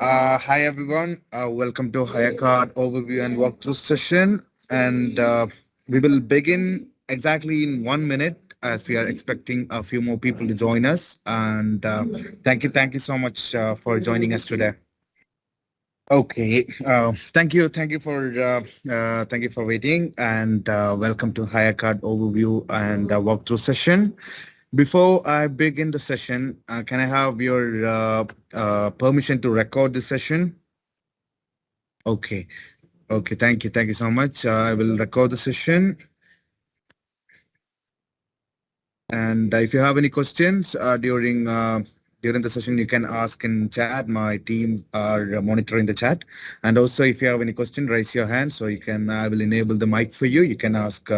Hi everyone, welcome to Hayya Card overview and walkthrough session. And we will begin exactly in 1 minute as we are expecting a few more people to join us. And thank you so much for joining us today. Okay, thank you for waiting, and welcome to Hayya Card overview and walkthrough session. Before I begin the session, can I have your permission to record the session? Okay. Okay. Thank you so much. I will record the session. And if you have any questions during the session, you can ask in chat. My team are monitoring the chat. And also, if you have any question, raise your hand so you can. I will enable the mic for you. You can ask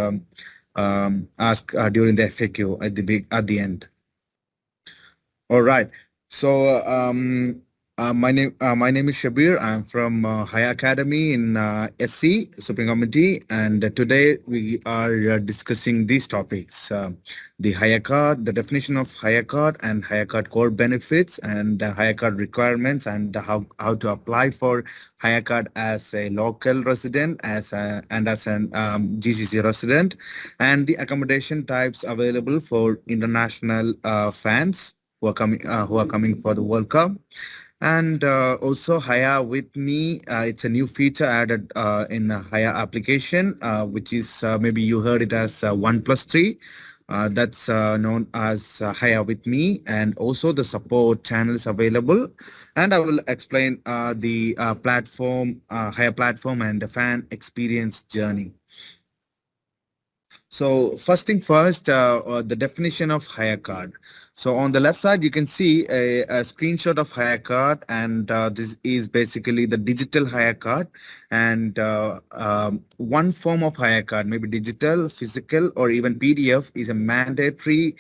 during the FAQ at the end. All right. So my name is Shabir. I'm from Hayya Academy in SC Supreme Committee, and today we are discussing these topics: the Hayya Card, the definition of Hayya Card, and Hayya Card core benefits, and Hayya Card requirements, and how to apply for Hayya Card as a local resident, as an GCC resident, and the accommodation types available for international fans who are coming for the World Cup. And also Haya with me, it's a new feature added in Haya application, which is maybe you heard it as 1+3. That's known as Haya with me, and also the support channels available. And I will explain the platform, Haya platform, and the fan experience journey. So first thing first, the definition of hire card. So on the left side, you can see a screenshot of hire card, and this is basically the digital hire card. And one form of hire card, maybe digital, physical, or even PDF, is a mandatory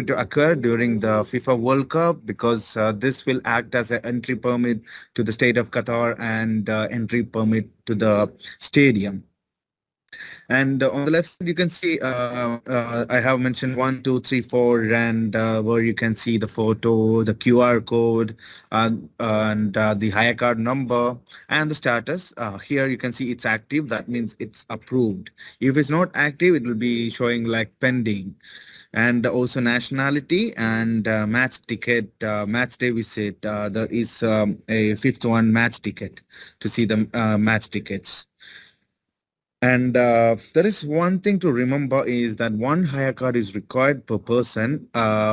to occur during the FIFA World Cup, because this will act as an entry permit to the state of Qatar and entry permit to the stadium. And on the left side, you can see I have mentioned 1, 2, 3, 4, and where you can see the photo, the QR code, and the hire card number and the status. Here you can see it's active. That means it's approved. If it's not active, it will be showing like pending. And also nationality and match day visit. There is a fifth one, match ticket, to see the match tickets. And there is one thing to remember is that one hire card is required per person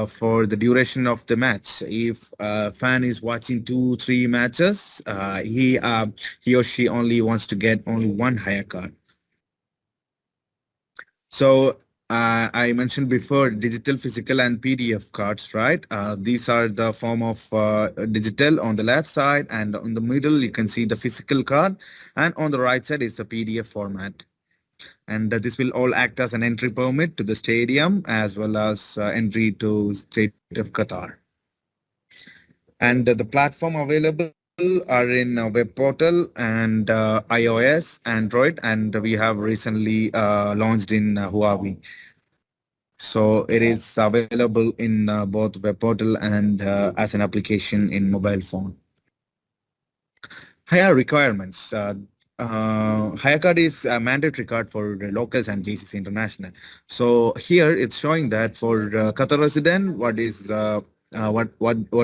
for the duration of the match. If a fan is watching 2, 3 matches, he or she only wants to get only one hire card. So I mentioned before digital, physical, and PDF cards, right? These are the form of digital on the left side, and on the middle you can see the physical card, and on the right side is the PDF format. And this will all act as an entry permit to the stadium as well as entry to state of Qatar. And the platform available are in web portal and iOS, Android, and we have recently launched in Huawei. So it is available in both web portal and as an application in mobile phone. Higher requirements. Higher card is a mandatory card for the locals and GCC International. So here it's showing that for Qatar resident, what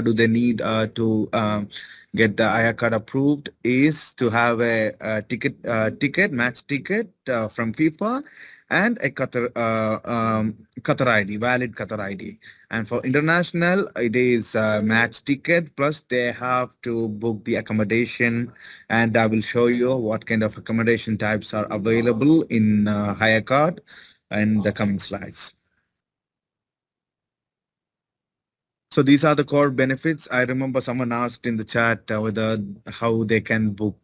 do they need to get the higher card approved is to have a match ticket from FIFA, and a Qatar ID, valid Qatar ID. And for international, it is a match ticket, plus they have to book the accommodation, and I will show you what kind of accommodation types are available in Hire Card in the coming slides. So these are the core benefits. I remember someone asked in the chat whether how they can book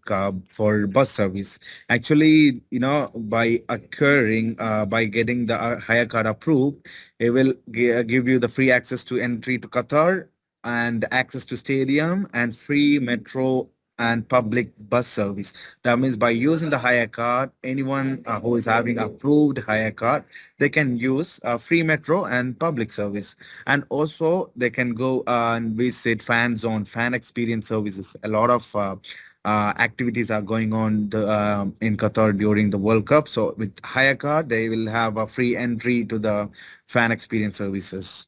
for bus service. Actually, by getting the hire card approved, it will give you the free access to entry to Qatar and access to stadium and free metro and public bus service. That means by using the Hayya Card, anyone who is having approved Hayya Card, they can use free metro and public service. And also they can go and visit fan zone, fan experience services. A lot of activities are going on in Qatar during the World Cup. So with Hayya Card, they will have a free entry to the fan experience services.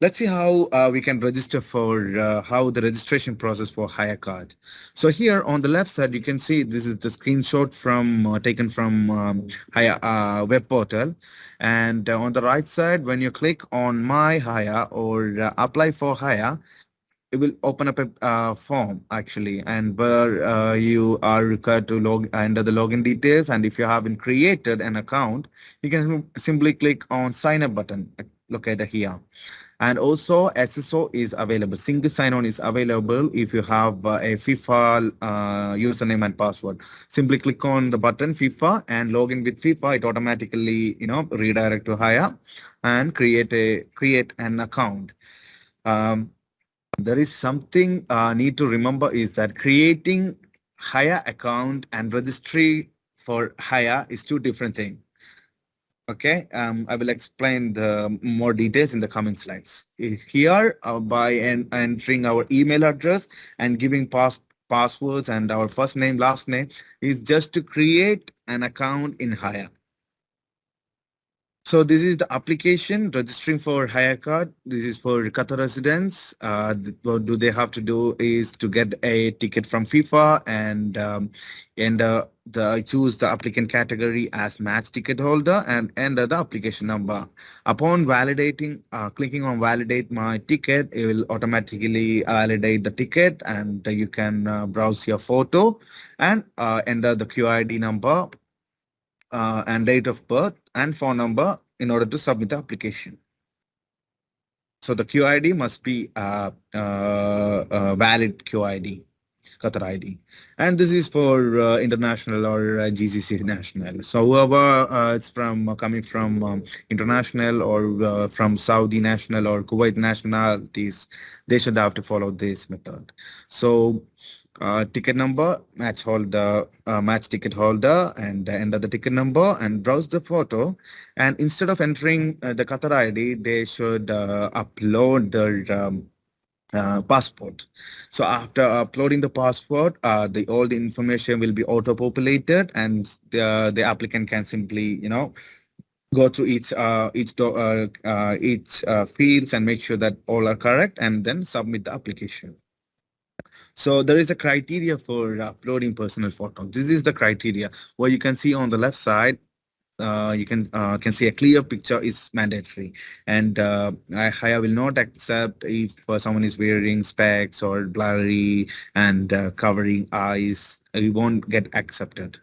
Let's see how we can register for how the registration process for Hire Card. So here on the left side, you can see this is the screenshot from taken from Hire web portal. And on the right side, when you click on My Hire or Apply for Hire, it will open up a form actually, and where you are required to log enter the login details. And if you haven't created an account, you can simply click on sign up button located here. And also SSO is available. Single sign-on is available if you have a FIFA username and password. Simply click on the button FIFA and log in with FIFA. It automatically, redirect to Hire and create an account. There is something need to remember is that creating Hire account and registry for Hire is two different things. Okay, I will explain the more details in the coming slides. Here, by entering our email address and giving passwords and our first name, last name, is just to create an account in Hire. So this is the application registering for Hire Card. This is for Qatar residents. What do they have to do is to get a ticket from FIFA and choose the applicant category as match ticket holder and enter the application number. Upon validating, clicking on validate my ticket, it will automatically validate the ticket, and you can browse your photo and enter the QID number and date of birth and phone number in order to submit the application. So the QID must be valid QID, Qatar ID. And this is for international or GCC national. So whoever it's from coming from international or from Saudi national or Kuwait nationalities, they should have to follow this method. So ticket number, match ticket holder, and enter the ticket number and browse the photo. And instead of entering the Qatar ID, they should upload their passport. So after uploading the passport, all the information will be auto-populated, and the applicant can simply, go through each fields and make sure that all are correct, and then submit the application. So there is a criteria for uploading personal photos. This is the criteria where you can see on the left side. You can see a clear picture is mandatory, and I will not accept if someone is wearing specs or blurry and covering eyes. You won't get accepted.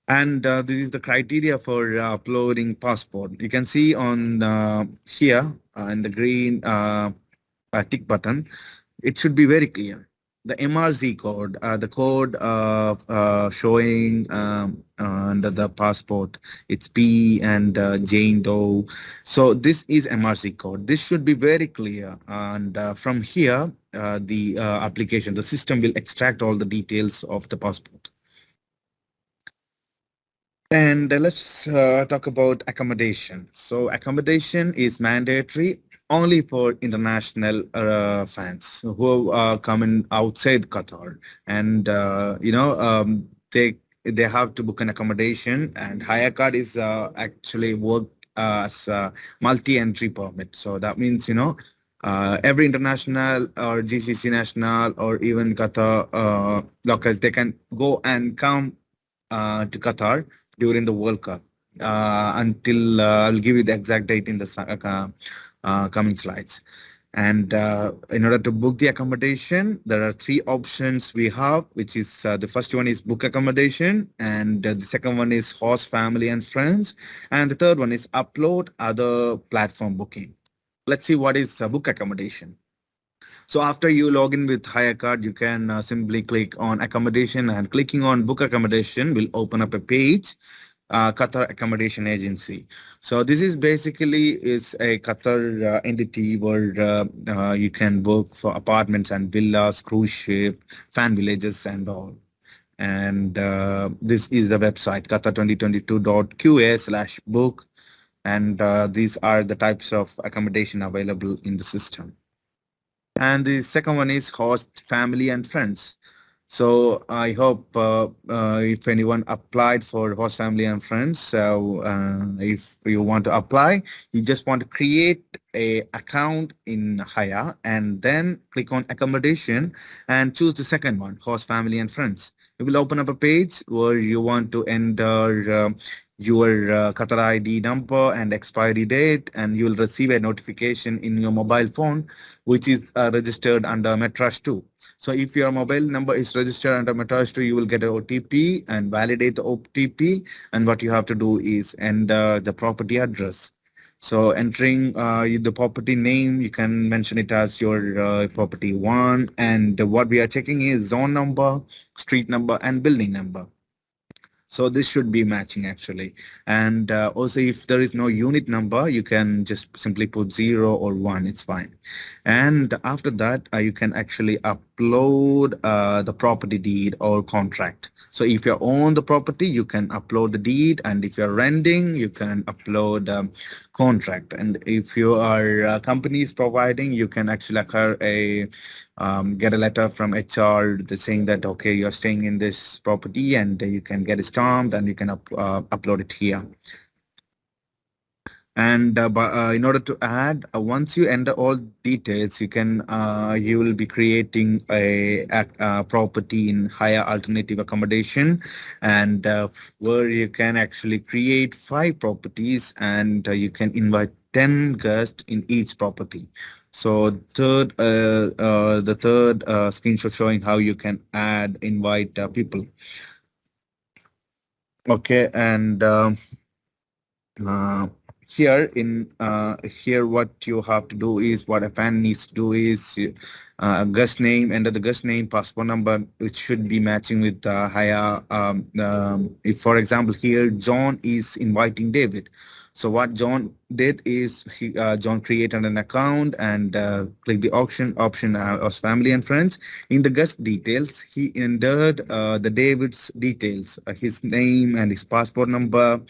And this is the criteria for uploading passport. You can see on here in the green tick button. It should be very clear. The MRZ code, the code of showing under the passport, it's P and Jane Doe. So this is MRZ code. This should be very clear. And from here, the application, the system will extract all the details of the passport. And let's talk about accommodation. So accommodation is mandatory only for international fans who are coming outside Qatar, and they have to book an accommodation. And Hire Card is actually work as a multi-entry permit. So that means every international or GCC national or even Qatar locals, they can go and come to Qatar during the World Cup until I'll give you the exact date in the coming slides. And in order to book the accommodation, there are three options we have, which is the first one is book accommodation, and the second one is host family and friends, and the third one is upload other platform booking. Let's see what is book accommodation. So after you log in with Hire Card, you can simply click on accommodation, and clicking on book accommodation will open up a page Qatar Accommodation Agency. So this is basically is a Qatar entity where you can book for apartments and villas, cruise ship, fan villages, and all. And this is the website qatar2022.qa/book, and these are the types of accommodation available in the system. And the second one is host family and friends. So I hope if anyone applied for host family and friends, so if you want to apply, you just want to create a account in Haya and then click on accommodation and choose the second one, host family and friends. It will open up a page where you want to enter your Qatar ID number and expiry date, and you will receive a notification in your mobile phone, which is registered under Metrush 2. So if your mobile number is registered under Metrush 2, you will get an OTP and validate the OTP. And what you have to do is enter the property address. So entering the property name, you can mention it as your property one. And what we are checking is zone number, street number, and building number. So this should be matching actually. And also if there is no unit number, you can just simply put 0 or 1, it's fine. And after that, you can actually upload the property deed or contract. So if you own the property, you can upload the deed, and if you're renting, you can upload contract. And if you are company is providing, you can actually occur a get a letter from HR saying that okay, you're staying in this property, and you can get it stamped and you can upload it here. And in order to add, once you enter all details, you will be creating a property in higher alternative accommodation, and where you can actually create 5 properties, and you can invite 10 guests in each property. So the third screenshot showing how you can invite people. Okay, and uh, here what you have to do is what a fan needs to do is guest name, enter the guest name, passport number, which should be matching with higher if for example here John is inviting David. So what John did is John created an account and click the option of family and friends. In the guest details, he entered the David's details, his name and his passport number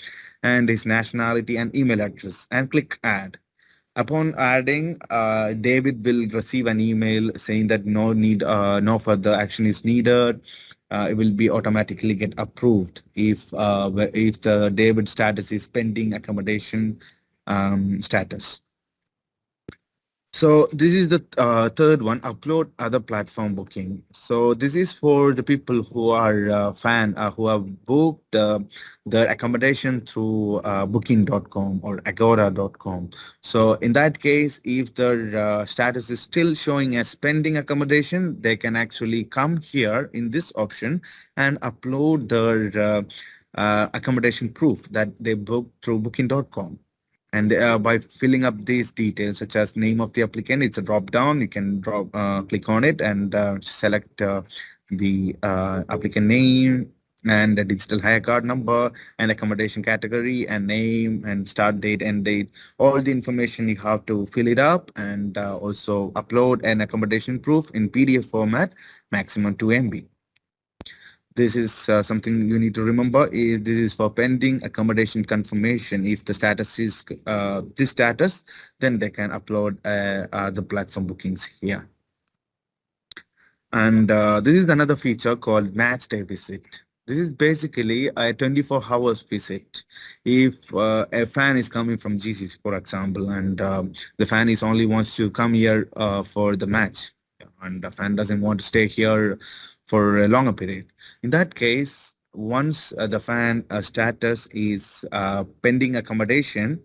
and his nationality and email address, and click add. Upon adding, David will receive an email saying that no further action is needed. It will be automatically get approved if the David status is pending accommodation status. So this is the third one, upload other platform booking. So this is for the people who are who have booked their accommodation through booking.com or agora.com. So in that case, if their status is still showing as pending accommodation, they can actually come here in this option and upload their accommodation proof that they booked through booking.com. And by filling up these details, such as name of the applicant, it's a drop down. You can click on it and select the applicant name and the digital hire card number and accommodation category and name and start date, end date. All the information you have to fill it up, and also upload an accommodation proof in PDF format, maximum 2 MB. This is something you need to remember. This is for pending accommodation confirmation. If the status is this status, then they can upload the platform bookings here. And this is another feature called match day visit. This is basically a 24 hours visit. If a fan is coming from GCC, for example, and the fan is only wants to come here for the match, and the fan doesn't want to stay here for a longer period. In that case, once the fan status is pending accommodation,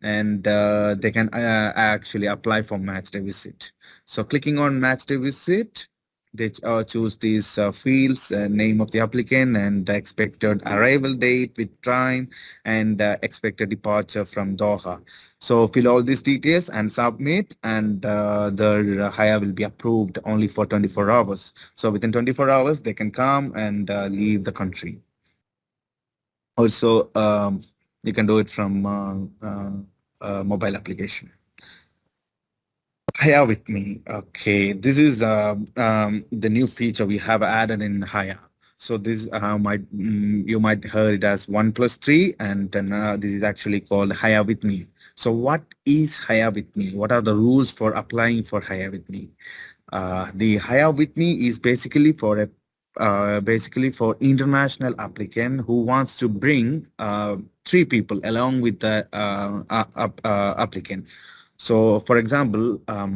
and they can actually apply for match day visit. So clicking on match day visit, they choose these fields, name of the applicant and the expected arrival date with time and expected departure from Doha. So fill all these details and submit, and the hire will be approved only for 24 hours. So within 24 hours, they can come and leave the country. Also, you can do it from mobile application. Haya with me. Okay, this is the new feature we have added in Haya. So this you might heard it as 1 plus 3, and then this is actually called Haya with me. So what is Haya with me? What are the rules for applying for Haya with me? The Haya with me is basically for international applicant who wants to bring 3 people along with the applicant. So, for example, I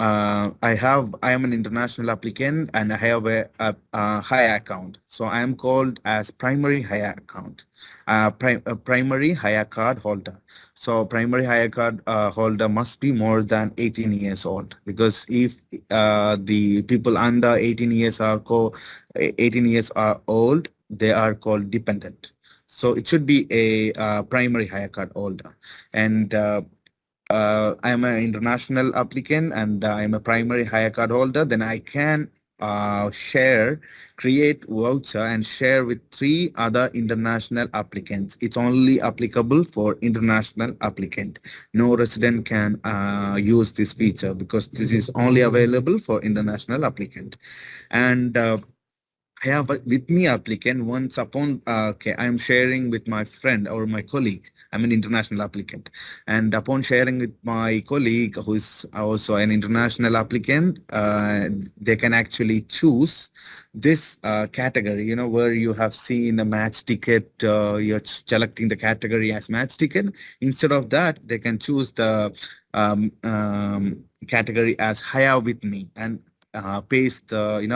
am an international applicant and I have a Haya account. So I am called as primary Haya account, primary Haya card holder. So primary Haya card holder must be more than 18 years old, because if the people under 18 years 18 years are old, they are called dependent. So it should be a primary Haya card holder. And I am an international applicant and I am a primary hire card holder, then I can create voucher and share with 3 other international applicants. It's only applicable for international applicant. No resident can use this feature because this is only available for international applicant. And I have with me applicant once upon, okay, I'm sharing with my friend or my colleague. I'm an international applicant. And upon sharing with my colleague, who is also an international applicant, they can actually choose this category, where you have seen a match ticket, you're selecting the category as match ticket. Instead of that, they can choose the category as hire with me, and paste they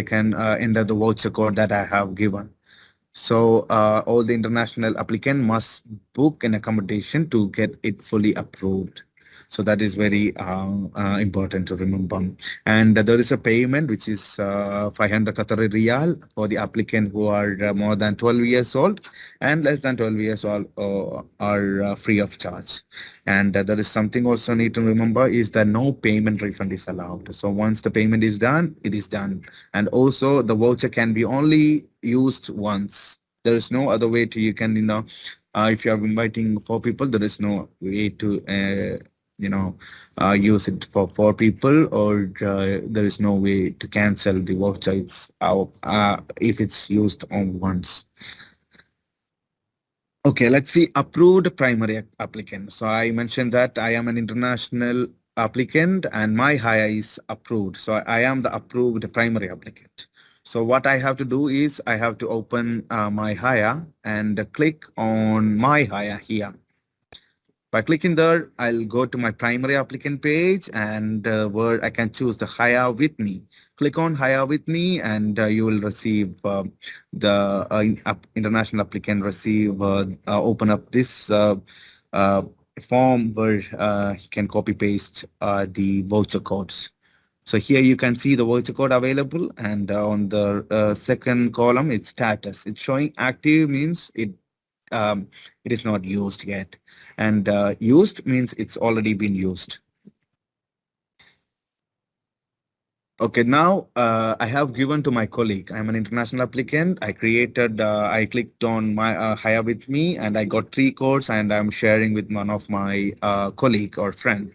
can enter the voucher code that I have given. So all the international applicant must book an accommodation to get it fully approved. So that is very important to remember. And there is a payment which is 500 Qatari Riyal for the applicant who are more than 12 years old, and less than 12 years old are free of charge. And there is something also need to remember is that no payment refund is allowed. So once the payment is done, it is done. And also the voucher can be only used once. There is no other way to, you can, if you are inviting 4 people, there is no way to, use it for 4 people, or there is no way to cancel the voucher. It's out if it's used on once. Okay, let's see approved primary applicant. So I mentioned that I am an international applicant and my hire is approved. So I am the approved primary applicant. So what I have to do is I have to open my hire and click on my hire here. By clicking there, I'll go to my primary applicant page, and where I can choose the hire with me. Click on hire with me and you will receive the international applicant receive open up this uh, form where you can copy paste the voucher codes. So here you can see the voucher code available, and on the second column, it's status. It's showing active, means it is not used yet, and used means it's already been used. Okay, now I have given to my colleague. I'm an international applicant. I clicked on my hire with me, and I got 3 codes, and I'm sharing with one of my colleague or friend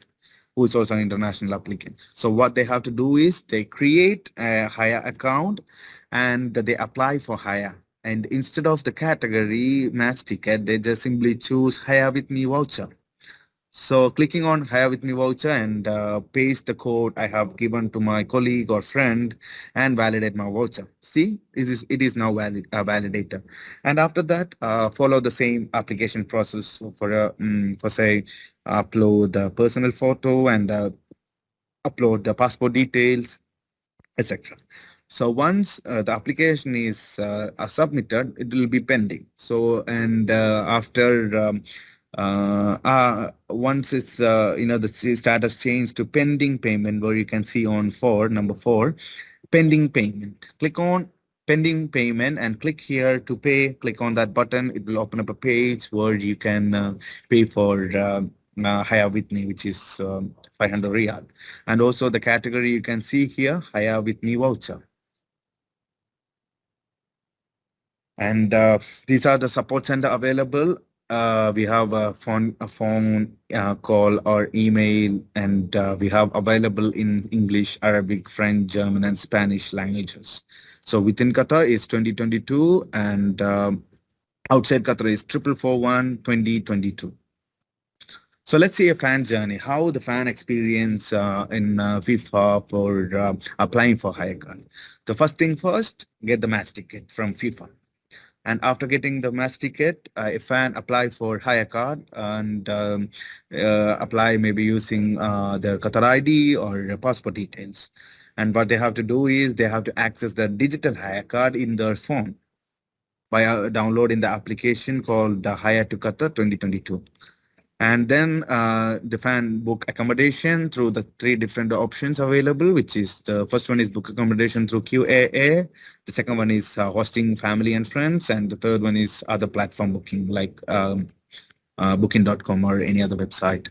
who is also an international applicant. So what they have to do is they create a hire account and they apply for hire. And instead of the category match ticket, they just simply choose hire with me voucher. So clicking on Hire with me voucher and paste the code I have given to my colleague or friend and validate my voucher. See, it is now validated. And after that, follow the same application process for say upload the personal photo and upload the passport details, etc. So once the application is submitted, it will be pending. So and after once it's the status changed to pending payment, where you can see on number 4, pending payment. Click on pending payment and click here to pay. Click on that button. It will open up a page where you can pay for Haya with me, which is 500 Riyal. And also the category you can see here, Haya with me voucher. And these are the support center available. We have a phone call or email, and we have available in English, Arabic, French, German, and Spanish languages. So within Qatar is 2022, and outside Qatar is 441 2022. So let's see a fan journey, how the fan experience in FIFA for applying for Hayya Card. The first thing first, get the match ticket from FIFA. And after getting the match ticket, a fan apply for Hayya Card and apply maybe using their Qatar ID or passport details. And what they have to do is they have to access the digital Hayya Card in their phone by downloading the application called the Hayya to Qatar 2022. And then the fan book accommodation through the three different options available, which is the first one is book accommodation through QAA. The second one is hosting family and friends. And the third one is other platform booking like booking.com or any other website.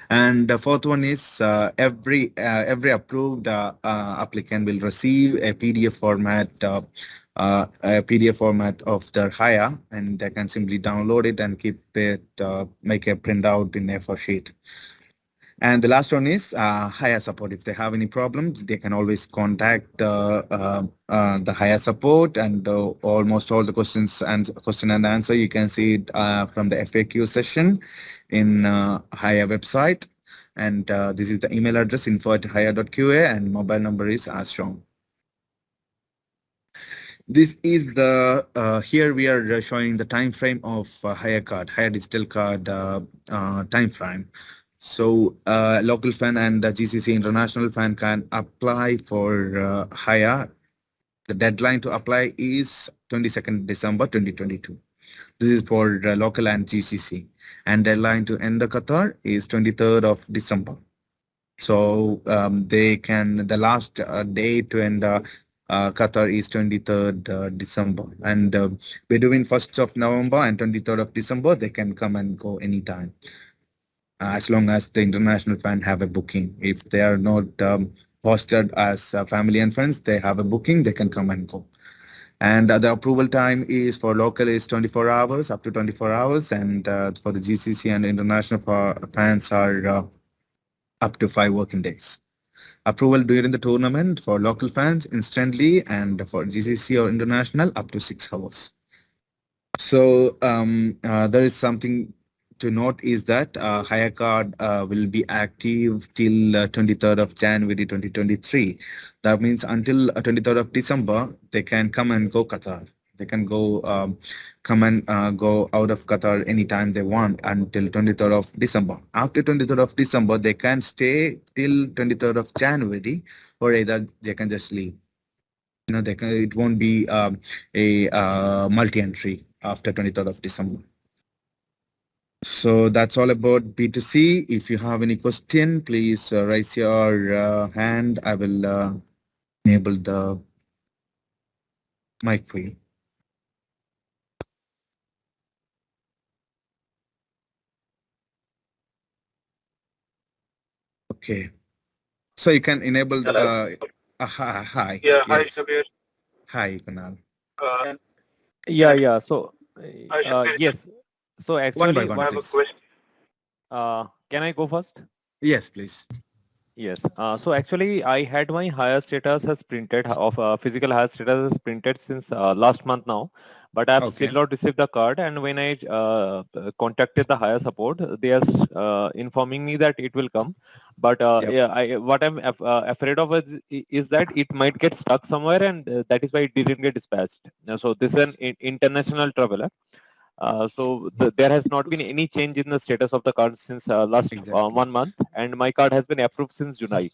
And the fourth one is every approved applicant will receive a PDF format of their Haya, and they can simply download it and keep it, make a printout in A4 sheet. And the last one is Haya support. If they have any problems, they can always contact the Haya support, and almost all the questions and question and answer you can see it from the FAQ session in Haya website. And this is the email address info@haya.qa, and mobile number is as shown. This is the here we are showing the time frame of Hayya Card, Hayya Digital Card time frame. So local fan and GCC international fan can apply for Hayya. The deadline to apply is 22nd December 2022. This is for local and GCC. And deadline to enter Qatar is 23rd of December. So they can, the last day to enter Qatar is 23rd December. And we're doing 1st of November and 23rd of December. They can come and go anytime. As long as the international fan have a booking. If they are not hosted as family and friends, they have a booking, they can come and go. And the approval time is for local is 24 hours, up to 24 hours. And for the GCC and international fans are up to 5 working days. Approval during the tournament for local fans instantly, and for GCC or international up to 6 hours. So there is something to note is that Hayya Card will be active till 23rd of January 2023. That means until 23rd of December, they can come and go Qatar. They can go come and go out of Qatar anytime they want until 23rd of December. After 23rd of December, they can stay till 23rd of January, or either they can just leave. You know, they can, it won't be a multi-entry after 23rd of December. So that's all about B2C. If you have any question, please raise your hand. I will enable the mic for you. Okay. So you can enable the hi. Yeah, hi, Yes. Shabir. Hi, Kunal. Uh, Yeah. So, hi, Shabir. yes. So One by actually, one, I have a please. question. can I go first? Yes, please. Yes. So actually, I had my higher status as printed of physical higher status as printed since last month now, but I've Okay. still not received the card. And when I contacted the higher support, they are informing me that it will come. But Yep. yeah, what I'm afraid of is that it might get stuck somewhere, and that is why it didn't get dispatched. So this is an international traveler. So there has not been any change in the status of the card since last Exactly. 1 month, and my card has been approved since July.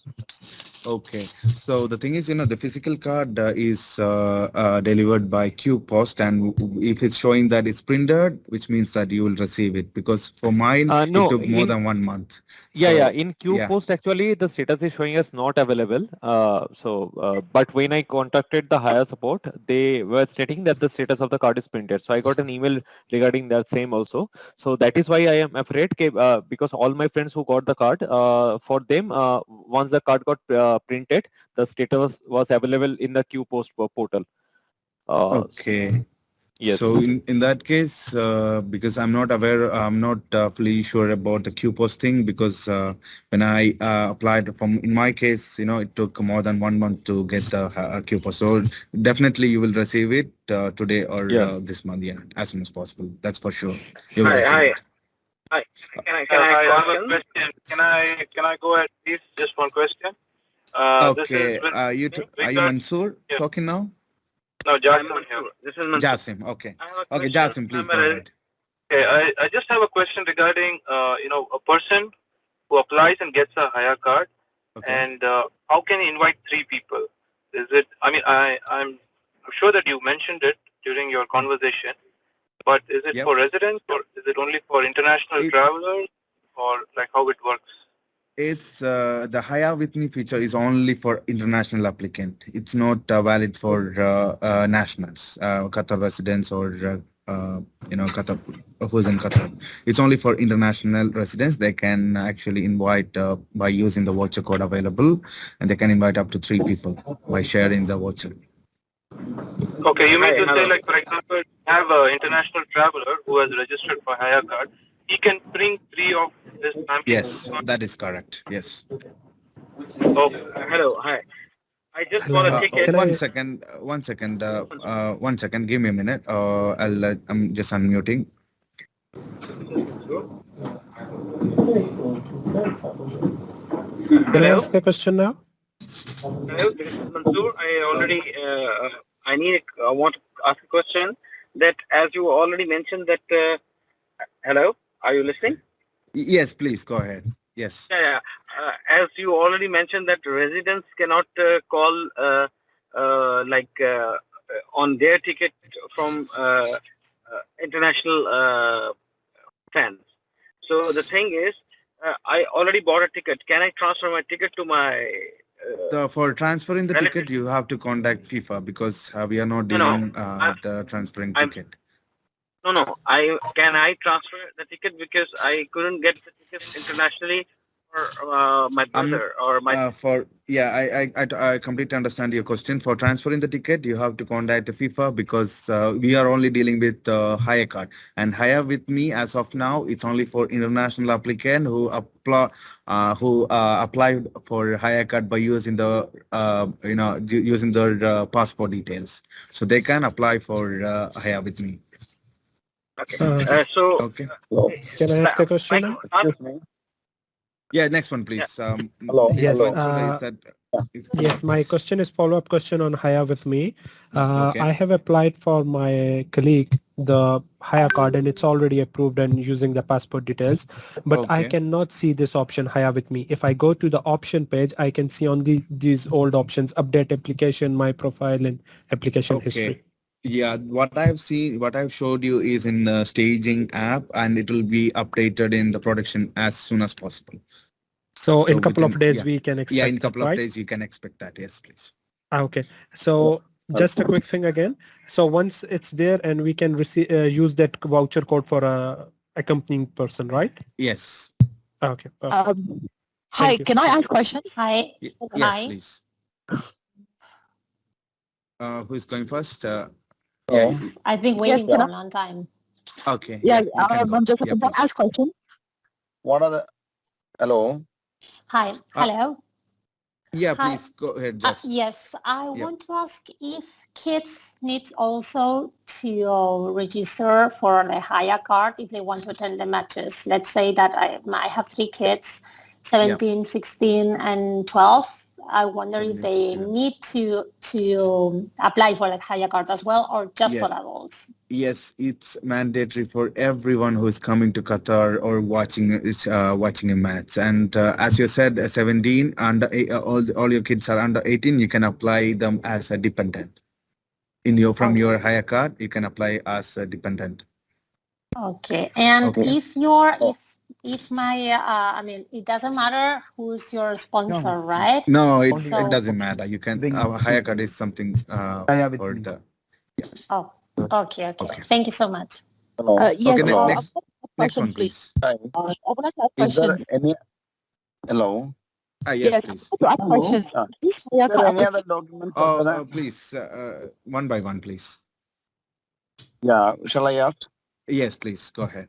Okay. So the thing is, the physical card is delivered by Q Post, and if it's showing that it's printed, which means that you will receive it. Because for mine, it No, took more in than 1 month. yeah, So in Q yeah, Post actually the status is showing us not available. But when I contacted the higher support, they were stating that the status of the card is printed. So I got an email regarding that same also. So that is why I am afraid, because all my friends who got the card, for them, once the card got printed, the status was available in the Q Post portal. okay. Yes. So in that case, because I'm not fully sure about the QPOS thing because when I applied from, in my case, it took more than 1 month to get the QPOS. So definitely you will receive it today or Yes. this month, yeah, as soon as possible. That's for sure. You will Hi, receive hi, it. hi. Can I Hi, I have a question? question. Can I go ahead, please? Just one question. This is Okay, are you regard. Mansoor Yeah. talking now? No, I'm Jasim here. Mansur. This is Mansur. Jasim, okay. I have a Okay, question. Jasim, please I'm go a ahead. Okay, I just have a question regarding a person who applies and gets a Hayya card, Okay. and how can he invite three people? Is it? I mean, I'm sure that you mentioned it during your conversation, but is it Yep. for residents or is it only for international It, travelers, or like how it works? It's the Haya with me feature is only for international applicant. It's not valid for nationals, Qatar residents or Qatar who's in Qatar. It's only for international residents. They can actually invite by using the voucher code available, and they can invite up to 3 people by sharing the voucher. Okay, you mean hi, to say, hello. like, for example, have an international traveler who has registered for Hayya card, he can bring three of his family Yes, members. that is correct. Yes. Okay. Hello, hi. I just bought a Hello. ticket. Can One I? second, 1 second, 1 second. Give me a minute. I'm just unmuting. This is Mansur. Can I Hello, ask a question now? hello. This is Mansur. I want to ask a question. That as you already mentioned that. Hello, are you listening? Yes, please go ahead. Yes. Yeah, yeah. As you already mentioned that residents cannot call on their ticket from international fans. So the thing is, I already bought a ticket. Can I transfer my ticket to my For transferring the ticket, relatives? you have to contact FIFA because we are not No, no. dealing the transferring I'm ticket. no. I transfer the ticket because I couldn't get the tickets internationally for my Um, brother or my. for yeah, I completely understand your question. For transferring the ticket, you have to contact the FIFA because we are only dealing with Hire Card, and Hire with me as of now, it's only for international applicant who applied for Hire Card by using the using their passport details, so they can apply for Hire with me. Okay. Uh, So Okay. can I ask a question now? Excuse me. Yeah, next one, Yeah. please. Hello. Yes. Hello. Mansoor, is that Yes. My yes. question is follow-up question on Haya with me. Okay. I have applied for my colleague the Haya card and it's already approved and using the passport details, but I Okay. cannot see this option Haya with me. If I go to the option page, I can see on these old options: update application, my profile, and application history. Okay. Yeah, what I've showed you is in the staging app, and it will be updated in the production as soon as possible. So So in couple within, of days yeah, we can yeah, in expect that, couple of right? days you can expect that. Yes, please. Okay. So just a quick thing again. So once it's there and we can receive use that voucher code for a accompanying person, right? Yes. Okay. Perfect. Hi, Thank you. can I ask questions? Hi. Yes, Hi. please. Who's going first? Yeah. Hello. Yes, I've been Yes, waiting can for I? a long time. Okay. Yeah, Yeah, you can go. I'm just Yeah, can I please. ask questions? What are the? Hello. Hi. Hello. Yeah, Hi. please go ahead. Just Yes, I yeah. want to ask if kids need also to register for the Hayya card if they want to attend the matches. Let's say that I have 3 kids, 17, 16, and 12. I wonder if 17, they 16. need to apply for the Hayya card as well or just Yeah. for adults. Yes, it's mandatory for everyone who is coming to Qatar or watching a match. And as you said, 17 all your kids are under 18. You can apply them as a dependent from your Okay. hire card. You can apply as a dependent. Okay. And Okay. if my I mean it doesn't matter who's your sponsor, right? No, it So doesn't matter. You can our hire card is something for the oh okay. okay. Thank you so much. Hello. Yes, Okay, Hello. I next would like next one, questions, please. please. Hi. I would like to ask Is there questions. any? Hello. Yes, Yes, I please. would like to ask Hello. questions. This Is Hayya there card any other application. documents? Please, one by one, please. Yeah, shall I ask? Yes, please go ahead.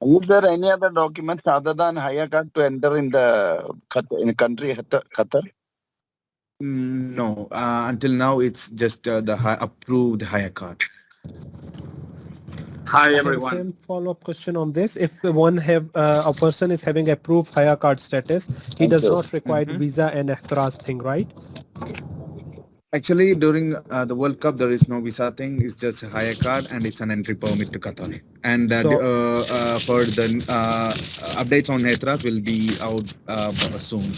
Is there any other documents other than Hayya Card to enter in the country Qatar? No, until now it's just the approved hire card. Hi I have everyone. same follow-up question on this. If a person is having approved Hayya Card status, he Thank does you. not require Mhm. visa and EHTRAZ thing, right? Actually, during the World Cup, there is no visa thing. It's just a hire card and it's an entry permit to Qatar. And for the updates on EHTRAZ will be out soon.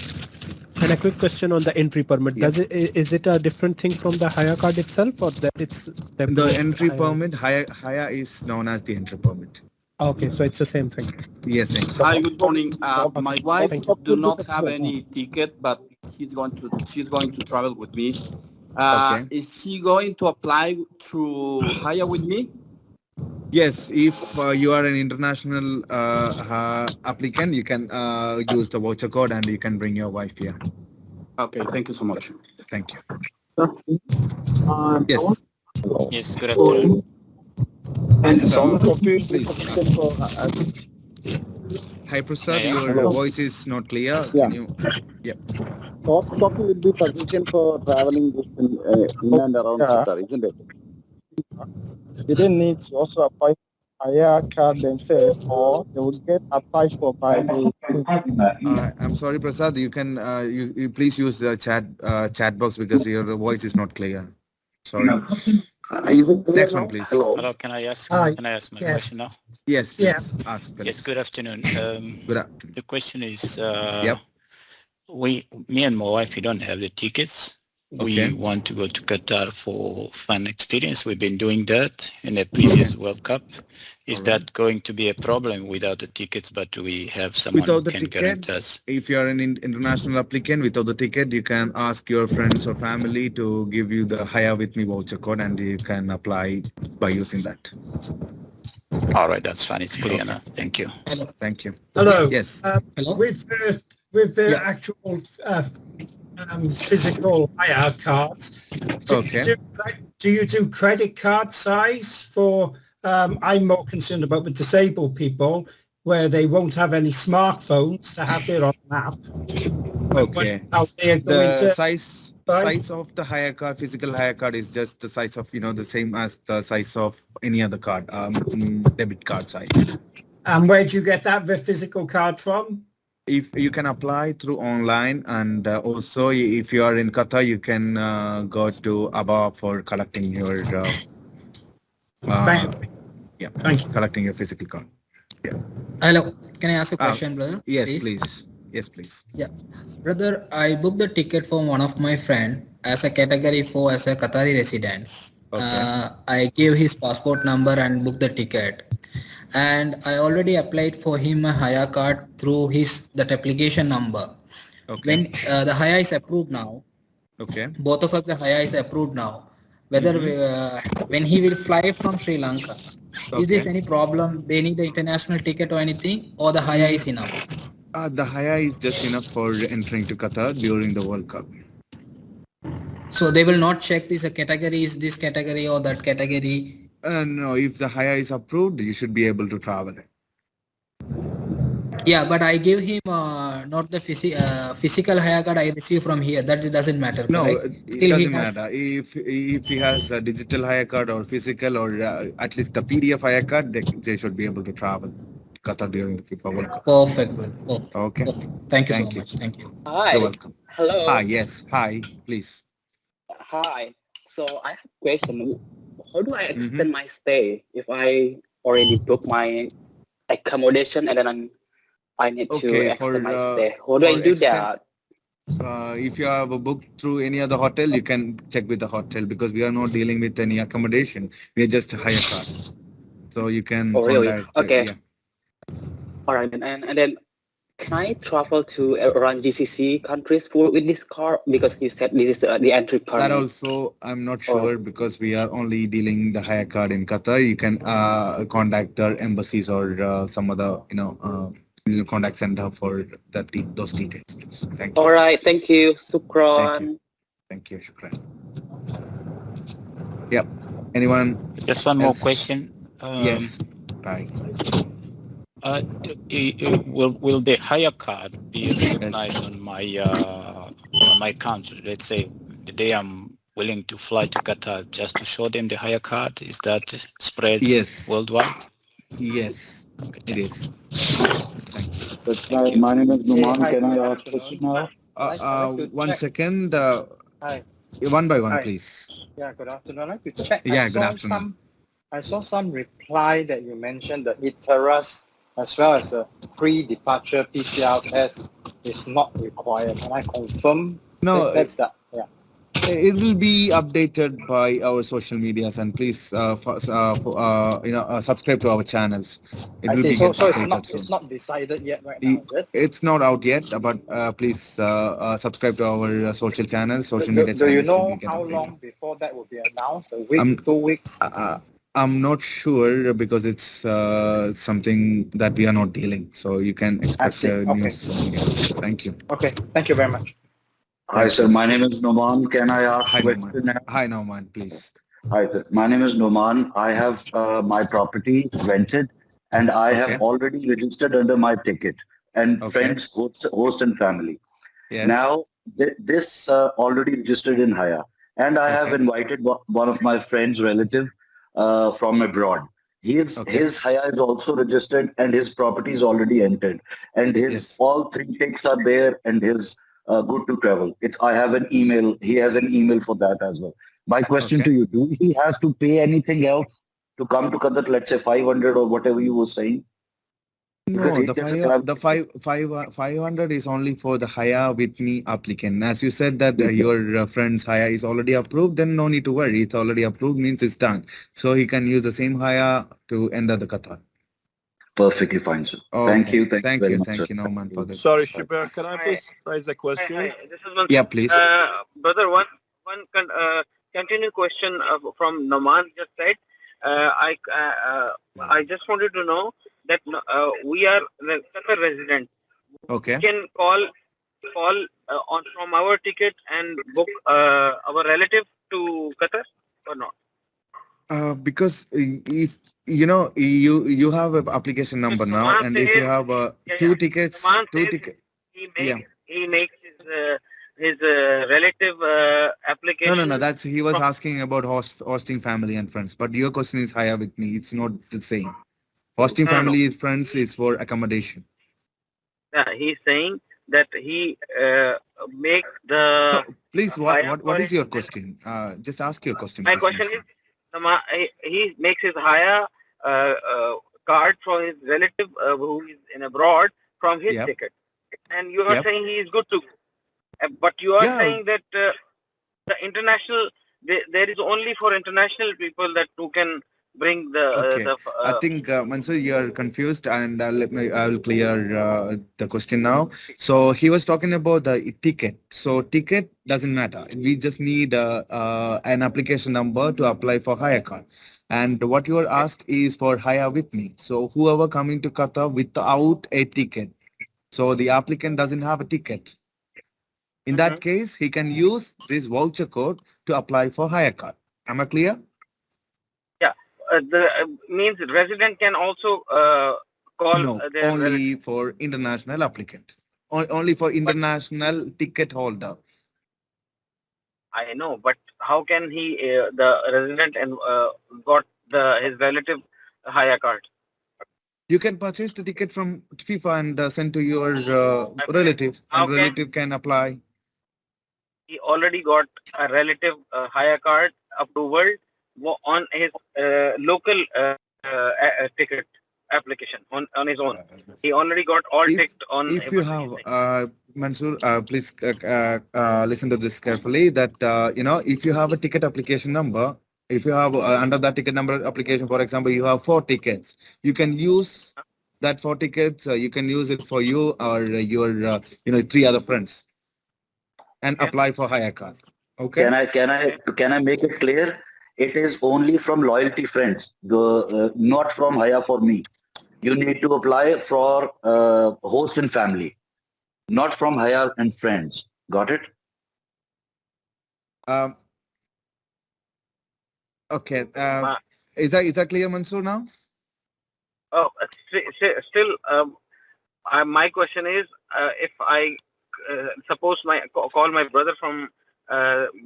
And a quick question on the entry permit. Yeah. Is it a different thing from the Hayya Card itself, or that it's The entry permit, hire is known as the entry permit. Okay, so it's the same thing. Yes, sir. Hi, good morning. My wife Thank you. do not have any ticket, but she's going to travel with me. Okay. Is she going to apply through Hayya with me? Yes, if you are an international applicant, you can use the voucher code and you can bring your wife here. Okay, thank you so much. Thank you. Yes. Yes. Yes, good afternoon. And Yes, soft copy please. Hi, Prasad, Yeah. your Hello. voice is not clear. Yeah. Can you? soft copy will be sufficient for traveling in and around Qatar, isn't it? They didn't need to also apply Hayya Card themselves, or they would get applied for by the. I'm sorry, Prasad. You can you please use the chat box because your voice is not clear. Sorry. Is it clear Next now? one, please. Hello, can I ask my question now? Yes, please ask. Yes, good afternoon. Good afternoon. The question is, Yep. me and my wife, we don't have the tickets. Okay. We want to go to Qatar for fun experience. We've been doing that in the previous World Cup. Is All right. that going to be a problem without the tickets, but we have someone Without who the can ticket, guarantee us? if you are an international applicant without the ticket, you can ask your friends or family to give you the Hire with Me voucher code, and you can apply by using that. All right, that's fine. It's clear Okay. now. Thank you. Thank you. Hello. Yes. With the Yeah. actual physical hire cards, Okay. do you do credit card size for? I'm more concerned about the disabled people where they won't have any smartphones to have their own app. Okay. How they are going The to? size of the hire card, physical hire card, is just the size of the same as the size of any other card, debit card size. And where do you get that the physical card from? If you can apply through online, and also if you are in Qatar, you can go to ABA for collecting your Thank collecting your physical card. Hello, can I ask a question, brother? Yes, please. Yes, please. Yeah, brother, I booked the ticket for one of my friend as a category 4 as a Qatari resident. Okay. I gave his passport number and booked the ticket. And I already applied for him a Hayya card through that application number. Okay. When the Hayya is approved now, Okay. both of us, the Hayya is approved now. Whether when he will fly from Sri Lanka, is this any problem? They need an international ticket or anything, or the Hayya is enough? The Haya is just enough for entering to Qatar during the World Cup. So they will not check this category, is this category or that category? No, if the Haya is approved, you should be able to travel. Yeah, but I gave him not the physical Hayya card I received from here. That doesn't matter. No, correct? it Still doesn't he has, matter. If he has a digital Haya card or physical or at least the PDF Haya card, they should be able to travel to Qatar during the FIFA World Cup. Perfect, brother. Perfect. Okay. Perfect. Thank you Thank so you. much. Thank you. Hi. You're welcome. Hello. Ah, yes. Hi, please. Hi. So I have a question. How do I extend my stay if I already booked my accommodation and then I need to extend my stay? How do I do that? If you have a book through any other hotel, you can check with the hotel because we are not dealing with any accommodation. We are just a hire card. So you can really? contact. Okay. Yeah. All right. And then can I travel to around GCC countries with this car? Because you said this is the entry permit. That also, I'm not sure because we are only dealing the hire card in Qatar. You can contact their embassies or some other, contact center for those details. Thank you. All right. Thank you. Shukran. Thank you. Shukran. Yep. Anyone? Just one more else? question. Yes. Bye. Will the hire card be recognized on my account? Let's say the day I'm willing to fly to Qatar, just to show them the hire card. Is that spread Yes. worldwide? Yes, it is. Thank My you. name is Numan. Hi, Can I good ask afternoon. question now? I'd like to One check. second. Hi. One by one, Hi. please. Yeah, good afternoon. I'd like to check. Yeah, good afternoon. I saw some reply that you mentioned the ITERAS as well as a pre-departure PCR test is not required. Can I confirm? No, That's that. Yeah. it will be updated by our social medias, and please, subscribe to our channels. It I will see. be So, get so updated soon. it's not decided yet right now, is it? It's not out yet, but please subscribe to our social channels, social Do, media do you channels. It will know get how updated. long before that will be announced? A week, 2 weeks? I'm not sure because it's something that we are not dealing. So you can expect see. news soon. Yeah. Thank you. Okay. Thank you very much. Hi, sir. My name is Noman. Can I ask Hi, question Noman. now? Hi, Noman, please. Hi, sir. My name is Noman. I have my property rented, and I have already registered under my ticket and friends, host and family. Yes. Now, this already registered in Hayya, and I have invited one of my friends' relative from abroad. His Hayya is also registered, and his property is already entered, and his all three ticks are there, and his good to travel. I have an email. He has an email for that as well. My question to you: do he has to pay anything else to come to Qatar? Let's say 500 or whatever you were saying. No, the 500 is only for the Hayya with me applicant. As you said that your friend's Hayya is already approved, then no need to worry. It's already approved means it's done. So he can use the same Hayya to enter the Qatar. Perfectly fine, sir. Thank you. Thank you very much, Thank you, Noman, for the. Sorry, Shubham, can I please raise a question? Hi. This is one. Yeah, please. Brother, one continue question from Noman just said. I just wanted to know that we are Qatar resident. Okay. We can call on from our ticket and book our relative to Qatar or not? Because if you have an application number now, and if you have two tickets, he makes his relative application. No. That's he was asking about hosting family and friends. But your question is higher with me. It's not the same. Hosting family and friends is for accommodation. He's saying that he makes the. No, please, what is your question? Just ask your question. My question is, he makes his Hayya card for his relative who is in abroad from his ticket, and you are saying he is good to go. But you are saying that the international, there is only for international people that who can bring the. I think Mansur, you are confused, and I will clear the question now. So he was talking about the ticket. So ticket doesn't matter. We just need an application number to apply for Hayya Card. And what you are asked is for Hayya with me. So whoever coming to Qatar without a ticket, so the applicant doesn't have a ticket. In that case, he can use this voucher code to apply for Hayya Card. Am I clear? Means resident can also call. No, only for international applicant. Only for international ticket holder. I know, but how can he, the resident, and got his relative Hayya Card? You can purchase the ticket from FIFA and send to your relative, and relative can apply. He already got a relative Hayya Card approval on his local ticket application on his own. He already got all ticked on. If you have, Mansoor, please listen to this carefully. That if you have a ticket application number, if you have under that ticket number application, for example, you have 4 tickets, you can use that 4 tickets. You can use it for you or your 3 other friends, and apply for Hayya Card. Okay. Can I make it clear? It is only from loyalty friends, not from Hayya for me. You need to apply for host and family, not from Hayya and friends. Got it? Okay. Is that clear, Mansoor, now? Oh, still, my question is, if I suppose call my brother from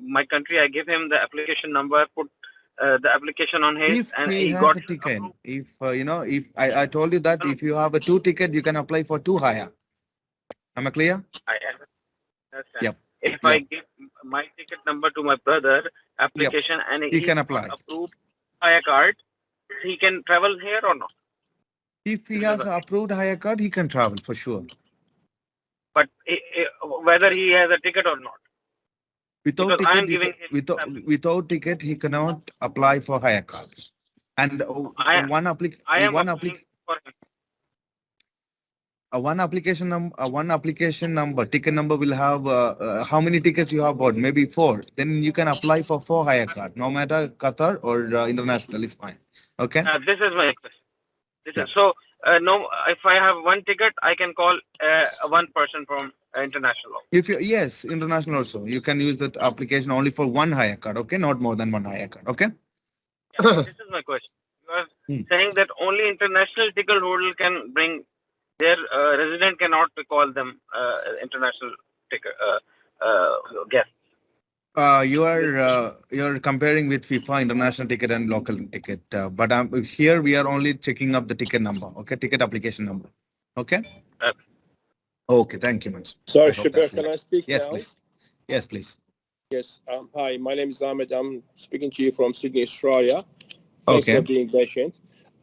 my country, I give him the application number, put the application on his, If and he he has got a ticket, if if I told you that if you have a 2 ticket, you can apply for 2 higher. Am I clear? I understand. Yep. If I give my ticket number to my brother, application, and He can apply. approved Hayya Card, he can travel here or not? If he has approved higher card, he can travel for sure. But whether he has a ticket or not. Without Because I'm ticket, giving without ticket, he cannot apply for higher card. And one application number, ticket number will have how many tickets you have bought? Maybe 4. Then you can apply for 4 higher card. No matter Qatar or international is fine. Okay. This is my question. So no, if I have 1 ticket, I can call 1 person from international. If you yes, international also, you can use that application only for 1 higher card. Okay, not more than 1 higher card. Okay. Yeah, this is my question. You are saying that only international ticket holder can bring their resident, cannot call them international ticket guests. You're comparing with FIFA international ticket and local ticket, but here we are only checking up the ticket number. Okay, ticket application number. Okay. Okay, thank you, Mans. Sorry, Shabir, can I speak yes, now? please. Yes, please. Yes. Hi, my name is Ahmed. I'm speaking to you from Sydney, Australia. Thanks for being patient.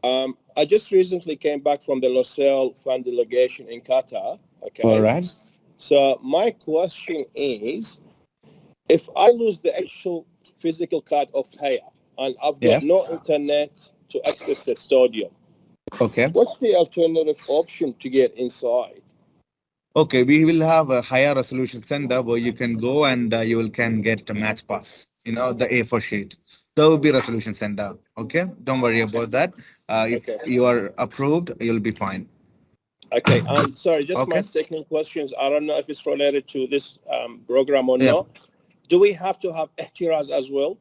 I just recently came back from the Losail Fund delegation in Qatar. Okay. All right. So my question is, if I lose the actual physical card of Hayya and I've got no internet to access the stadium, okay, what's the alternative option to get inside? Okay, we will have a higher resolution center where you can go and you can get a match pass. You know, the A4 sheet. There will be resolution center. Okay, don't worry about that. If you are approved, you'll be fine. Okay, sorry, just my second questions. I don't know if it's related to this program or not. Do we have to have ihtiraz as well?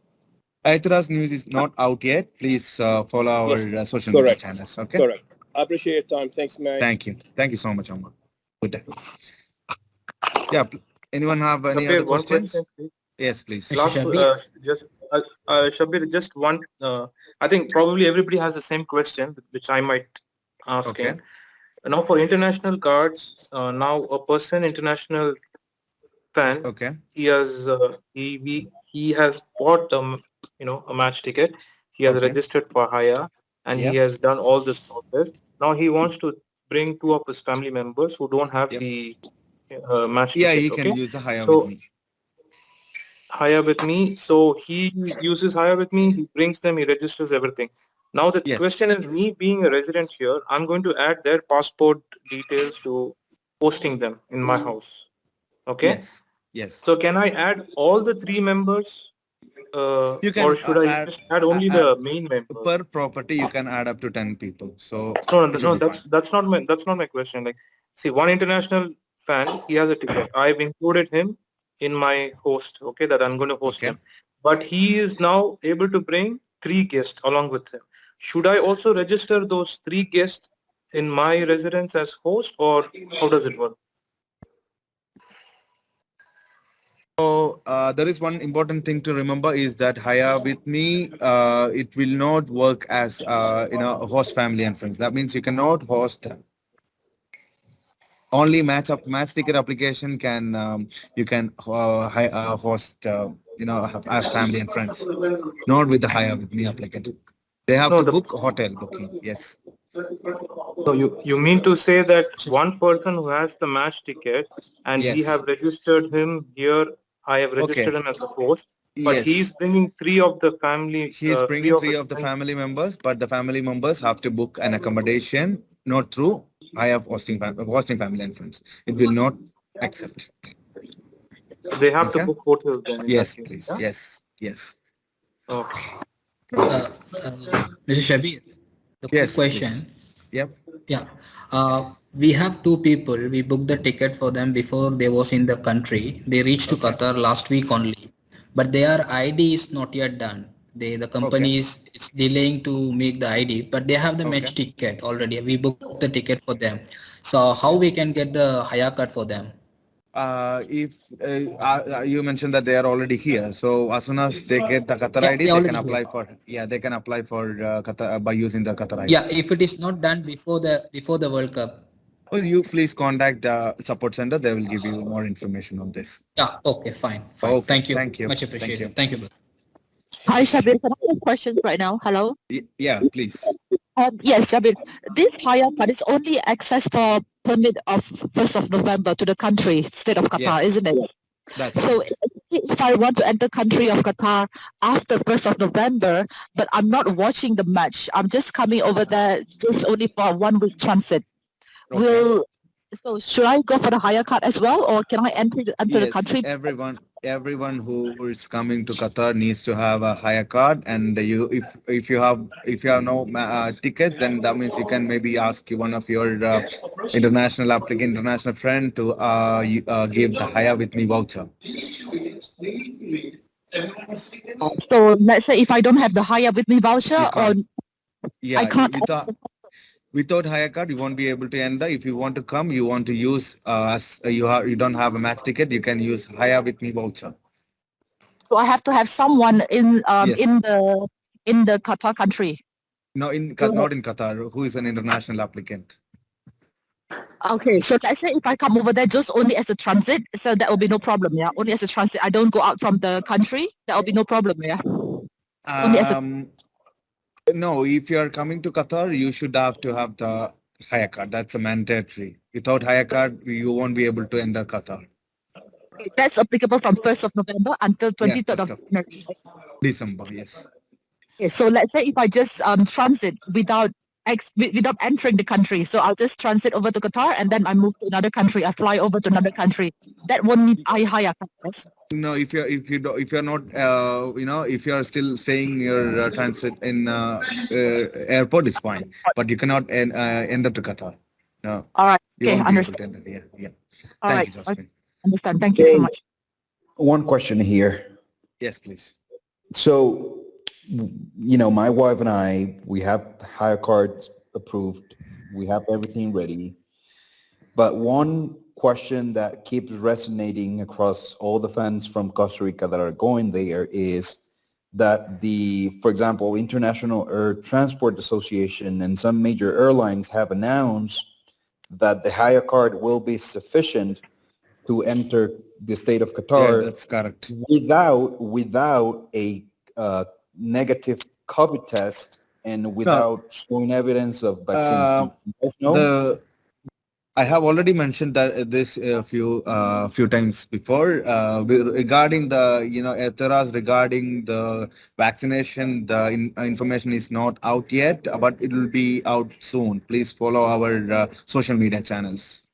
Ihtiraz news is not out yet. Please follow our social media channels. Okay. Correct. I appreciate your time. Thanks, man. Thank you. Thank you so much, Omar. Good day. Yeah. Anyone have any other questions? Question, yes, please. Last, Shabir, just one. I think probably everybody has the same question, which I might ask him. Now, for international cards, now a person, international fan, he has he has bought a match ticket. He has registered for Hayya, and he has done all this process. Now he wants to bring 2 of his family members who don't have the match ticket. Yeah, he can use the Hayya with me. Hayya with me. So he uses Hayya with me. He brings them. He registers everything. Now the question is, me being a resident here, I'm going to add their passport details to posting them in my house. Okay. Yes. Yes. So can I add all the 3 members, you can, or should I just add only the main member? Per property, you can add up to 10 people. So no, that's not my question. Like, see, one international fan, he has a ticket. I've included him in my host. Okay, that I'm going to host him. But he is now able to bring 3 guests along with him. Should I also register those 3 guests in my residence as host, or how does it work? So there is one important thing to remember is that Hayya with me, it will not work as a host family and friends. That means you cannot host. Only match ticket application can you can host as family and friends, not with the Hayya with me applicant. They have to book hotel booking. Yes. So you mean to say that one person who has the match ticket and we have registered him here, I have registered him as a host, but he's bringing 3 of the family. He is bringing 3 of the family members, but the family members have to book an accommodation, not through I have hosting family and friends. It will not accept. They have to book hotels then. Yes, please. Yeah? Yes. Okay. Mr. Shabir, the quick question. Please. Yep. Yeah. We have 2 people. We booked the ticket for them before they was in the country. They reached to Qatar last week only, but their ID is not yet done. The company is it's delaying to make the ID, but they have the match ticket already. We booked the ticket for them. So how we can get the Hayya Card for them? If you mentioned that they are already here, so as soon as they get the Qatar Yeah, ID, they they can already apply here. for they can apply for Qatar by using the Qatar ID. Yeah, if it is not done before the World Cup. Oh, you please contact the support center. They will give you more information on this. Yeah, okay, fine. Okay, Thank you. thank you. Much Thank you. appreciated. Thank you. Hi, Shabir. Can I have questions right now? Hello? Yeah, please. Yes, Shabir. This Hayya Card is only access for permit of 1st of November to the country, state of Qatar, isn't it? That's so if I want to enter country of Qatar after 1st of November, but I'm not watching the match, I'm just coming over there just only for 1 week transit. So should I go for the Hayya Card as well, or can I enter the country? Everyone who is coming to Qatar needs to have a Hayya Card, and if you have no tickets, then that means you can maybe ask one of your international friend to give the Hayya with me voucher. So let's say if I don't have the Hayya with me voucher, or Yeah, I can't. Without Hayya Card, you won't be able to enter. If you want to come, you want to use you don't have a match ticket, you can use Hayya with me voucher. So I have to have someone in the Qatar country. No, not in Qatar. Who is an international applicant? Okay, so let's say if I come over there just only as a transit, so that will be no problem, yeah. Only as a transit, I don't go out from the country. That will be no problem, yeah. Only as a No, if you are coming to Qatar, you should have to have the Hayya Card. That's a mandatory. Without Hayya Card, you won't be able to enter Qatar. That's applicable from 1st of November until 23rd of December, yes. Okay, so let's say if I just transit without entering the country, so I'll just transit over to Qatar and then I move to another country. I fly over to another country. That won't need Hayya Card, yes? No, if you're not if you're still staying your transit in airport is fine, but you cannot enter to Qatar. No. All right. You Okay, won't be able to understand. enter. Yeah. All Thank right. you, Jasmine. Understand. Thank you so much. One question here. Yes, please. So, my wife and I, we have Hayya Cards approved. We have everything ready. But one question that keeps resonating across all the fans from Costa Rica that are going there is that for example, International Air Transport Association and some major airlines have announced that the Hayya Card will be sufficient to enter the state of Qatar. Yeah, that's correct. Without a negative COVID test and without showing evidence of vaccines. I have already mentioned that this a few times before regarding the etheras regarding the vaccination. The information is not out yet, but it will be out soon. Please follow our social media channels.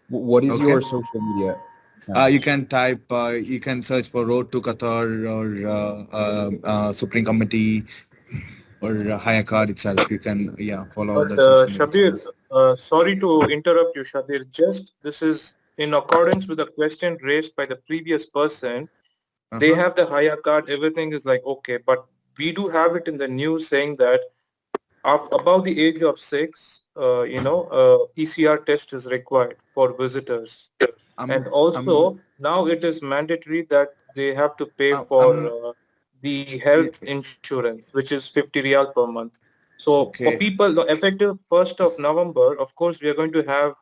What is your social media? You can type. You can search for Road to Qatar or Supreme Committee or Hayya Card itself. You can follow But the social media Shabir, sorry to interrupt you, Shabir. Just this is in accordance with the question raised by the previous person. They have the Hayya Card. Everything is like okay, but we do have it in the news saying that above the age of 6, PCR test is required for visitors. And also now it is mandatory that they have to pay for the health insurance, which is 50 riyal per month. So for people, effective 1st of November, of course, we are going to have,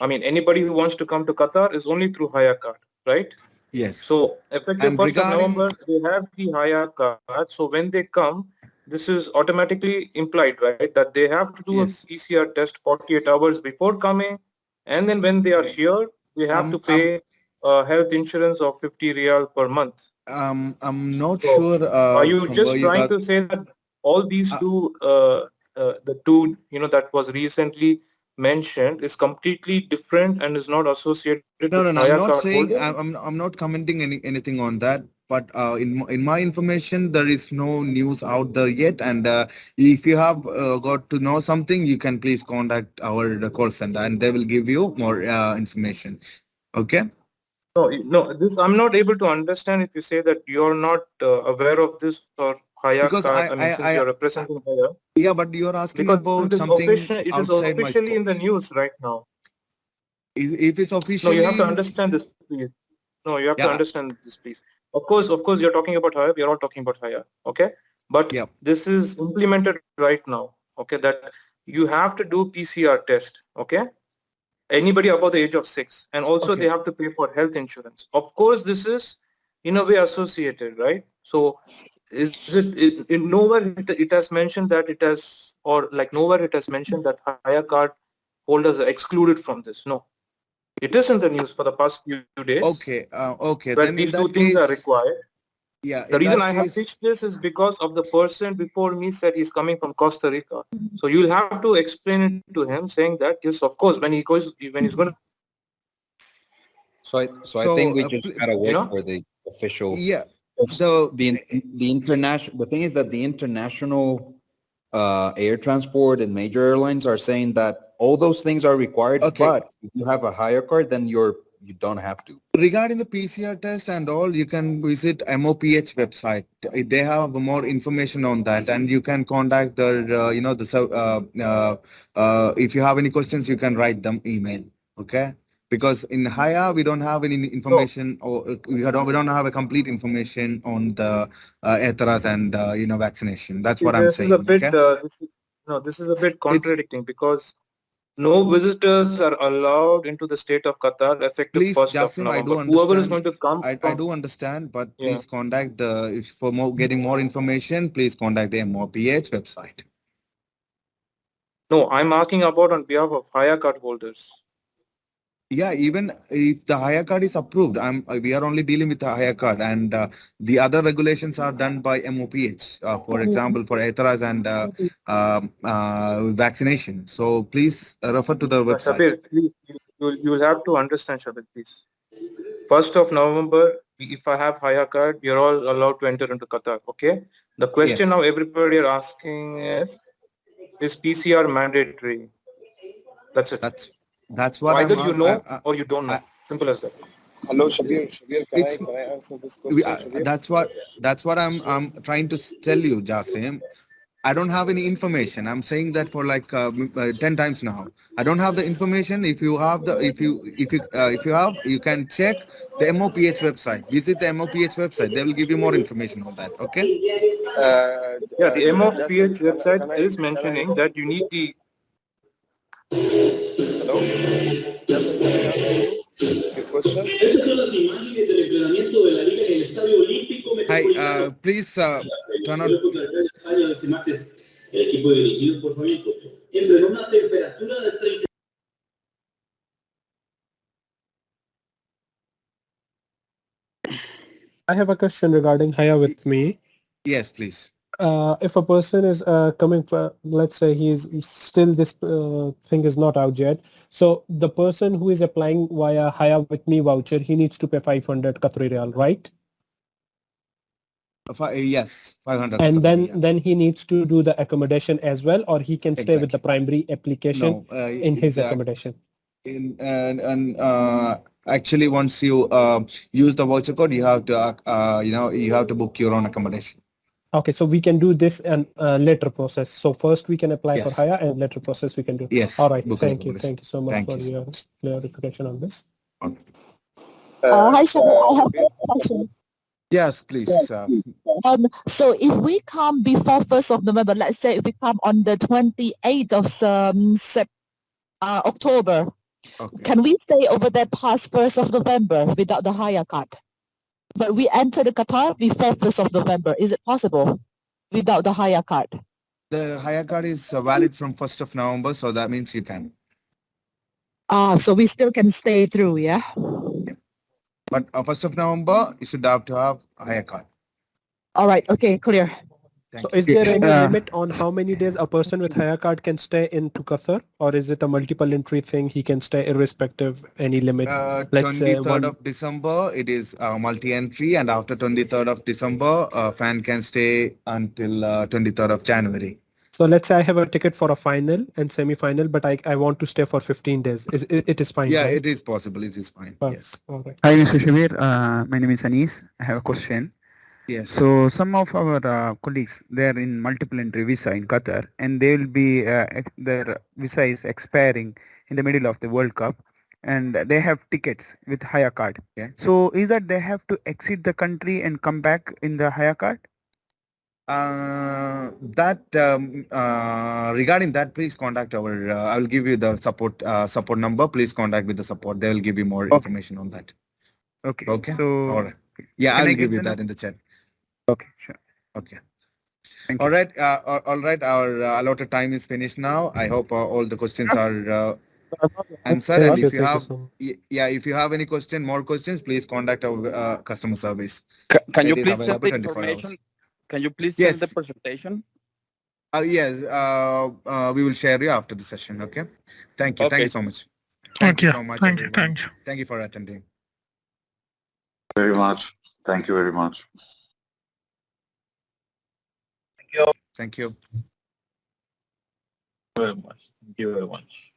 anybody who wants to come to Qatar is only through Hayya Card, right? Yes. So effective 1st of November, they have the Hayya Card. So when they come, this is automatically implied, right? That they have to do a PCR test 48 hours before coming. And then when they are here, they have to pay health insurance of 50 riyal per month. I'm not sure. Are you just trying to say that all these two, the two, that was recently mentioned is completely different and is not associated No, with I'm Hayya not Card saying. holders? I'm not commenting anything on that. But in my information, there is no news out there yet. And if you have got to know something, you can please contact our call center, and they will give you more information. Okay. No, this I'm not able to understand if you say that you're not aware of this or Hayya Because Card. I mean, since you're representing Hayya. yeah, but you're asking Because about it is something it is outside my officially scope. in the news right now. If it's No, officially, you have to understand this, please. No, you have to understand this, please. Of course, you're talking about Hayya. We are all talking about Hayya. Okay, but this is implemented right now. Okay, that you have to do PCR test. Okay, anybody above the age of 6, and also they have to pay for health insurance. Of course, this is in a way associated, right? So is it in nowhere it has mentioned that it has, or like nowhere it has mentioned that Hayya Card holders are excluded from this. No, it is in the news for the past few days. Okay, Where then these in two that things are case, required. yeah, The in reason that I have case, pitched this is because of the person before me said he's coming from Costa Rica. So you'll have to explain it to him, saying that yes, of course, when he's going to. So I think we just gotta wait for the official. Yeah. The international. The thing is that the international air transport and major airlines are saying that all those things are required, but if you have a higher card, then you don't have to. Regarding the PCR test and all, you can visit MOPH website. They have more information on that, and you can contact their, if you have any questions, you can write them email. Okay. Because in Hayya, we don't have any information, or we don't have a complete information on the ethers and vaccination. That's what I'm This saying. is a bit. Okay? This is a bit contradicting because no visitors are allowed into the state of Qatar effective Please, 1st of Jasim, I November. do Whoever is understand. going to come. I do understand, but Yeah. please contact for getting more information, please contact the MOPH website. No, I'm asking about on behalf of Hayya Card holders. Yeah, even if the Hayya Card is approved, we are only dealing with the Hayya Card, and the other regulations are done by MOPH, for example, for ethers and vaccination. So please refer to the website. Shabir, please, you will have to understand, Shabir, please. 1st of November, if I have Hayya Card, you're all allowed to enter into Qatar. Okay. The question now everybody are asking is PCR mandatory? That's it. That's what either you know or you don't know. Simple as that. Hello, Shabir. Can I answer this question, Shabir? That's what I'm trying to tell you, Jasim. I don't have any information. I'm saying that for like 10 times now. I don't have the information. If you have you can check the MOPH website. Visit the MOPH website. They will give you more information on that. Okay. Yeah, the MOPH website is mentioning that you need the. Hello. Justin, can I answer your question? Hi, please turn on. I have a question regarding Hayya with me. Yes, please. If a person is coming for, let's say he's still this thing is not out yet. So the person who is applying via Hayya with me voucher, he needs to pay 500 Qatari Riyal, right? Yes, 500. And then he needs to do the accommodation as well, or he can stay with the primary application in his accommodation. Actually, once you use the voucher code, you have to you have to book your own accommodation. Okay, so we can do this and later process. So first we can apply for Hayya, and later process we can do. Yes. All right. Thank you so much for your clarification on this. Hi, Shabir. I have a question. Yes, please. So if we come before 1st of November, let's say if we come on the 28th of October, can we stay over there past 1st of November without the Hayya Card? But we enter the Qatar before 1st of November. Is it possible without the Hayya Card? The Hayya Card is valid from 1st of November, so that means you can. So we still can stay through, yeah? But 1st of November, you should have to have a Hayya Card. All right. Okay, clear. So is there any limit on how many days a person with Hayya Card can stay into Qatar, or is it a multiple entry thing? He can stay irrespective any limit. Let's say 23rd of December, it is multi-entry, and after 23rd of December, fan can stay until 23rd of January. So let's say I have a ticket for a final and semi-final, but I want to stay for 15 days. It is fine, Yeah, right? it is possible. It is fine. Yes. All right. Hi, Mr. Shabir. My name is Anis. I have a question. Yes. So some of our colleagues, they are in multiple entry visa in Qatar, and they will be their visa is expiring in the middle of the World Cup, and they have tickets with Hayya Card. Yeah. So is that they have to exit the country and come back in the Hayya Card? Regarding that, please contact our. I will give you the support number. Please contact with the support. They will give you more information on that. Okay. Okay. So All right. Yeah, can I I will get give you the that in the chat. Okay, sure. Okay. Thank All right. All right. Our allotted time is finished now. I hope all the questions are answered. And if you have, if you have any more questions, please contact our customer service. Can you It is please send available the 24 hours. information? Can you please send the presentation? Yes. We will share you after the session. Okay. Thank you. Okay. Thank you so much. Thank you. So much, Thank you. everyone. Thank you. Thank you for attending. Very much. Thank you very much. Thank you. Very much. Thank you very much.